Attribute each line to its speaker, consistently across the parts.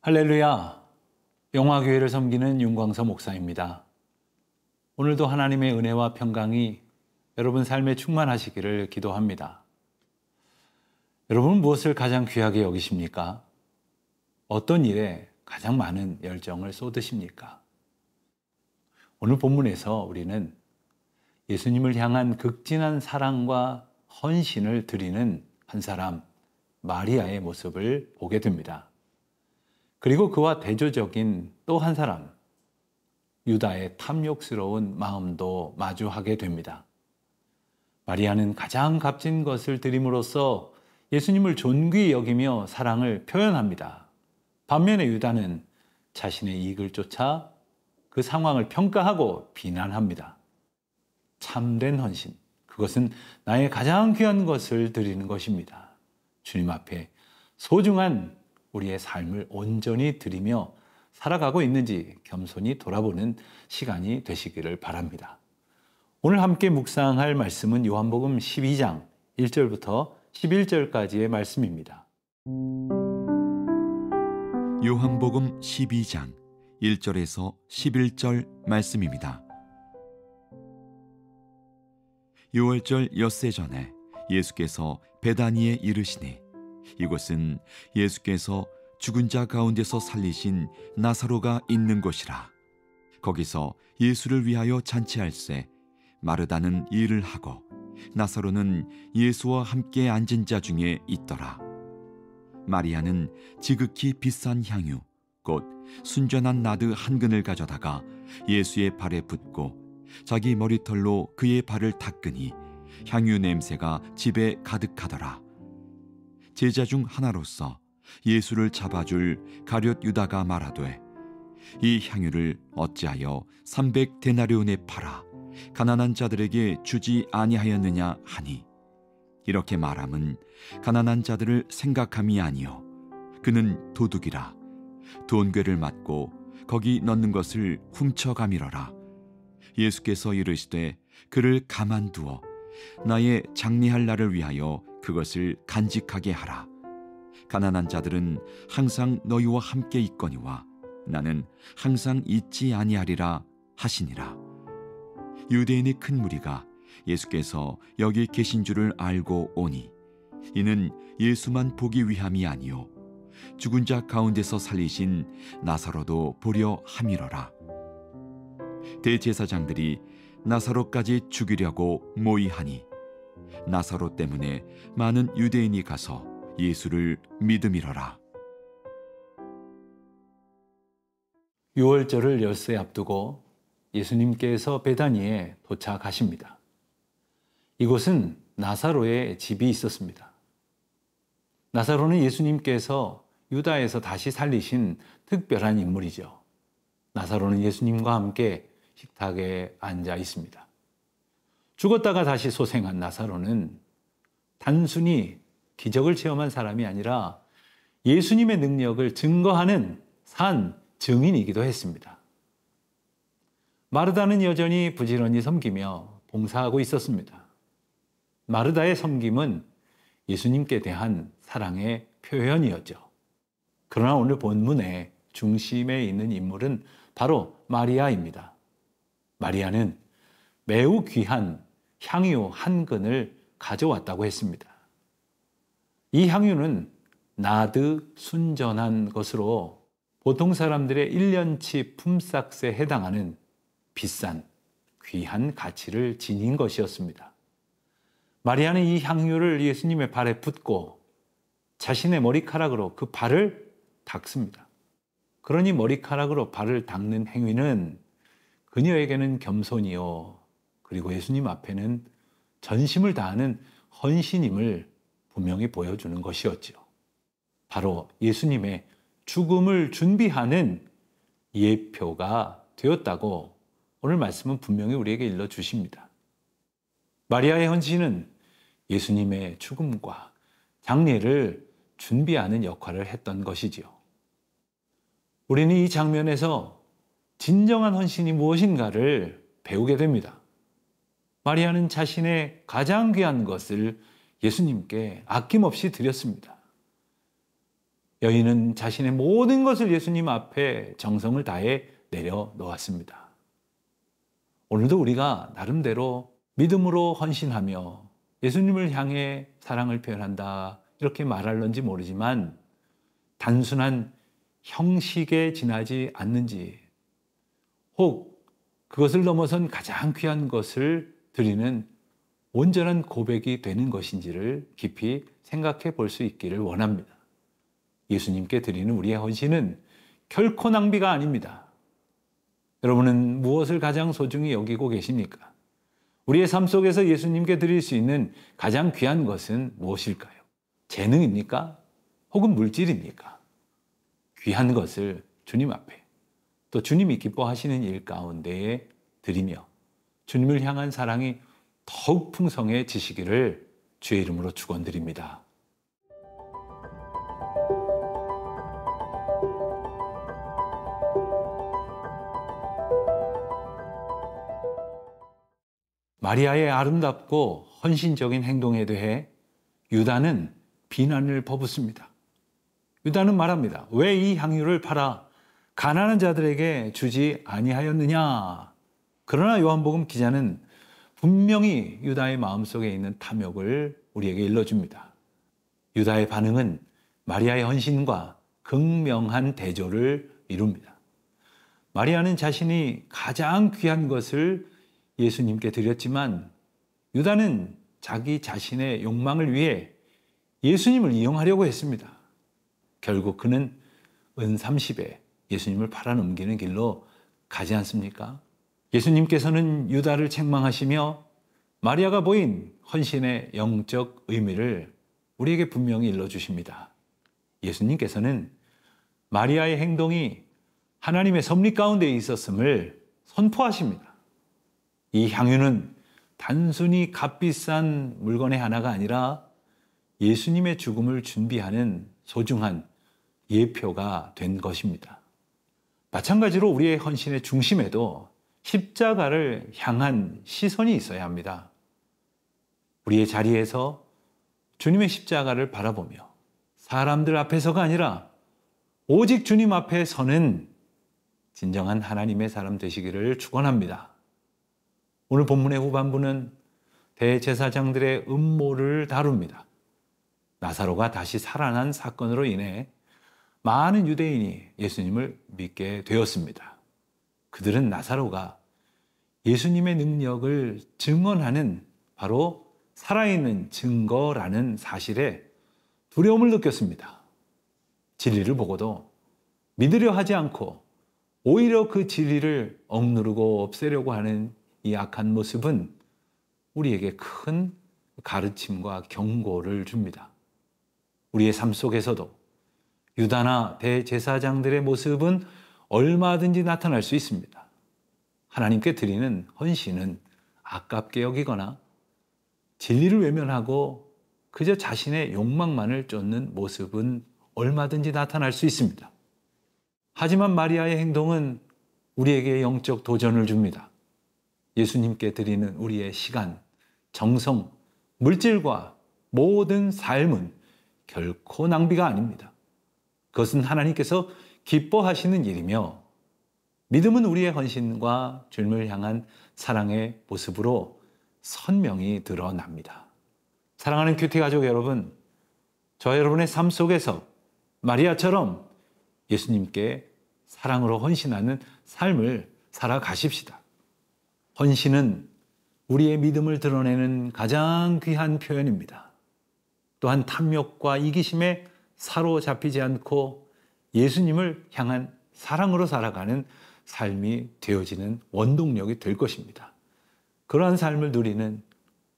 Speaker 1: 할렐루야! 영화교회를 섬기는 윤광서 목사입니다. 오늘도 하나님의 은혜와 평강이 여러분 삶에 충만하시기를 기도합니다. 여러분은 무엇을 가장 귀하게 여기십니까? 어떤 일에 가장 많은 열정을 쏟으십니까? 오늘 본문에서 우리는 예수님을 향한 극진한 사랑과 헌신을 드리는 한 사람, 마리아의 모습을 보게 됩니다. 그리고 그와 대조적인 또 한 사람, 유다의 탐욕스러운 마음도 마주하게 됩니다. 마리아는 가장 값진 것을 드림으로써 예수님을 존귀히 여기며 사랑을 표현합니다. 반면에 유다는 자신의 이익을 쫓아 그 상황을 평가하고 비난합니다. 참된 헌신, 그것은 나의 가장 귀한 것을 드리는 것입니다. 주님 앞에 소중한 우리의 삶을 온전히 드리며 살아가고 있는지 겸손히 돌아보는 시간이 되시기를 바랍니다. 오늘 함께 묵상할 말씀은 요한복음 12장 1절부터 11절까지의 말씀입니다.
Speaker 2: 요한복음 12장 1절에서 11절 말씀입니다. 유월절 엿새 전에 예수께서 베다니에 이르시니 이곳은 예수께서 죽은 자 가운데서 살리신 나사로가 있는 곳이라. 거기서 예수를 위하여 잔치할세 마르다는 일을 하고 나사로는 예수와 함께 앉은 자 중에 있더라. 마리아는 지극히 비싼 향유 곧 순전한 나드 한 근을 가져다가 예수의 발에 붓고 자기 머리털로 그의 발을 닦으니 향유 냄새가 집에 가득하더라. 제자 중 하나로서 예수를 잡아줄 가룟 유다가 말하되 이 향유를 어찌하여 300데나리온에 팔아 가난한 자들에게 주지 아니하였느냐 하니 이렇게 말함은 가난한 자들을 생각함이 아니요 그는 도둑이라 돈괴를 맞고 거기 넣는 것을 훔쳐가미러라. 예수께서 이르시되 그를 가만두어 나의 장례할 날을 위하여 그것을 간직하게 하라. 가난한 자들은 항상 너희와 함께 있거니와 나는 항상 있지 아니하리라 하시니라. 유대인의 큰 무리가 예수께서 여기 계신 줄을 알고 오니 이는 예수만 보기 위함이 아니요 죽은 자 가운데서 살리신 나사로도 보려 함이러라. 대제사장들이 나사로까지 죽이려고 모의하니 나사로 때문에 많은 유대인이 가서 예수를 믿음이러라.
Speaker 1: 유월절을 엿새 앞두고 예수님께서 베다니에 도착하십니다. 이곳은 나사로의 집이 있었습니다. 나사로는 예수님께서 유다에서 다시 살리신 특별한 인물이죠. 나사로는 예수님과 함께 식탁에 앉아 있습니다. 죽었다가 다시 소생한 나사로는 단순히 기적을 체험한 사람이 아니라 예수님의 능력을 증거하는 산 증인이기도 했습니다. 마르다는 여전히 부지런히 섬기며 봉사하고 있었습니다. 마르다의 섬김은 예수님께 대한 사랑의 표현이었죠. 그러나 오늘 본문의 중심에 있는 인물은 바로 마리아입니다. 마리아는 매우 귀한 향유 한 근을 가져왔다고 했습니다. 이 향유는 나드 순전한 것으로 보통 사람들의 1년치 품삯에 해당하는 비싼 귀한 가치를 지닌 것이었습니다. 마리아는 이 향유를 예수님의 발에 붓고 자신의 머리카락으로 그 발을 닦습니다. 그러니 머리카락으로 발을 닦는 행위는 그녀에게는 겸손이요 그리고 예수님 앞에는 전심을 다하는 헌신임을 분명히 보여주는 것이었죠. 바로 예수님의 죽음을 준비하는 예표가 되었다고 오늘 말씀은 분명히 우리에게 일러주십니다. 마리아의 헌신은 예수님의 죽음과 장례를 준비하는 역할을 했던 것이지요. 우리는 이 장면에서 진정한 헌신이 무엇인가를 배우게 됩니다. 마리아는 자신의 가장 귀한 것을 예수님께 아낌없이 드렸습니다. 여인은 자신의 모든 것을 예수님 앞에 정성을 다해 내려놓았습니다. 오늘도 우리가 나름대로 믿음으로 헌신하며 예수님을 향해 사랑을 표현한다 이렇게 말할런지 모르지만 단순한 형식에 지나지 않는지, 혹 그것을 넘어선 가장 귀한 것을 드리는 온전한 고백이 되는 것인지를 깊이 생각해 볼 수 있기를 원합니다. 예수님께 드리는 우리의 헌신은 결코 낭비가 아닙니다. 여러분은 무엇을 가장 소중히 여기고 계십니까? 우리의 삶 속에서 예수님께 드릴 수 있는 가장 귀한 것은 무엇일까요? 재능입니까? 혹은 물질입니까? 귀한 것을 주님 앞에, 또 주님이 기뻐하시는 일 가운데에 드리며 주님을 향한 사랑이 더욱 풍성해지시기를 주의 이름으로 축원드립니다. 마리아의 아름답고 헌신적인 행동에 대해 유다는 비난을 퍼붓습니다. 유다는 말합니다. 왜 이 향유를 팔아 가난한 자들에게 주지 아니하였느냐? 그러나 요한복음 기자는 분명히 유다의 마음속에 있는 탐욕을 우리에게 일러줍니다. 유다의 반응은 마리아의 헌신과 극명한 대조를 이룹니다. 마리아는 자신이 가장 귀한 것을 예수님께 드렸지만 유다는 자기 자신의 욕망을 위해 예수님을 이용하려고 했습니다. 결국 그는 은 30에 예수님을 팔아넘기는 길로 가지 않습니까? 예수님께서는 유다를 책망하시며 마리아가 보인 헌신의 영적 의미를 우리에게 분명히 일러주십니다. 예수님께서는 마리아의 행동이 하나님의 섭리 가운데 있었음을 선포하십니다. 이 향유는 단순히 값비싼 물건의 하나가 아니라 예수님의 죽음을 준비하는 소중한 예표가 된 것입니다. 마찬가지로 우리의 헌신의 중심에도 십자가를 향한 시선이 있어야 합니다. 우리의 자리에서 주님의 십자가를 바라보며 사람들 앞에서가 아니라 오직 주님 앞에 서는 진정한 하나님의 사람 되시기를 축원합니다. 오늘 본문의 후반부는 대제사장들의 음모를 다룹니다. 나사로가 다시 살아난 사건으로 인해 많은 유대인이 예수님을 믿게 되었습니다. 그들은 나사로가 예수님의 능력을 증언하는 바로 살아있는 증거라는 사실에 두려움을 느꼈습니다. 진리를 보고도 믿으려 하지 않고 오히려 그 진리를 억누르고 없애려고 하는 이 악한 모습은 우리에게 큰 가르침과 경고를 줍니다. 우리의 삶 속에서도 유다나 대제사장들의 모습은 얼마든지 나타날 수 있습니다. 하나님께 드리는 헌신은 아깝게 여기거나 진리를 외면하고 그저 자신의 욕망만을 쫓는 모습은 얼마든지 나타날 수 있습니다. 하지만 마리아의 행동은 우리에게 영적 도전을 줍니다. 예수님께 드리는 우리의 시간, 정성, 물질과 모든 삶은 결코 낭비가 아닙니다. 그것은 하나님께서 기뻐하시는 일이며 믿음은 우리의 헌신과 주님을 향한 사랑의 모습으로 선명히 드러납니다. 사랑하는 큐티 가족 여러분, 저 여러분의 삶 속에서 마리아처럼 예수님께 사랑으로 헌신하는 삶을 살아가십시다. 헌신은 우리의 믿음을 드러내는 가장 귀한 표현입니다. 또한 탐욕과 이기심에 사로잡히지 않고 예수님을 향한 사랑으로 살아가는 삶이 되어지는 원동력이 될 것입니다. 그러한 삶을 누리는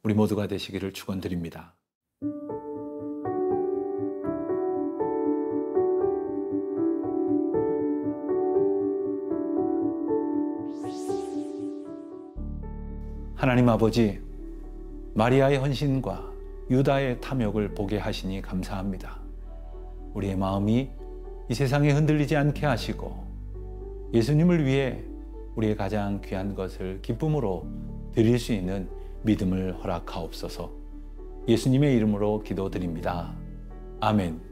Speaker 1: 우리 모두가 되시기를 축원드립니다. 하나님 아버지, 마리아의 헌신과 유다의 탐욕을 보게 하시니 감사합니다. 우리의 마음이 이 세상에 흔들리지 않게 하시고 예수님을 위해 우리의 가장 귀한 것을 기쁨으로 드릴 수 있는 믿음을 허락하옵소서. 예수님의 이름으로 기도드립니다. 아멘.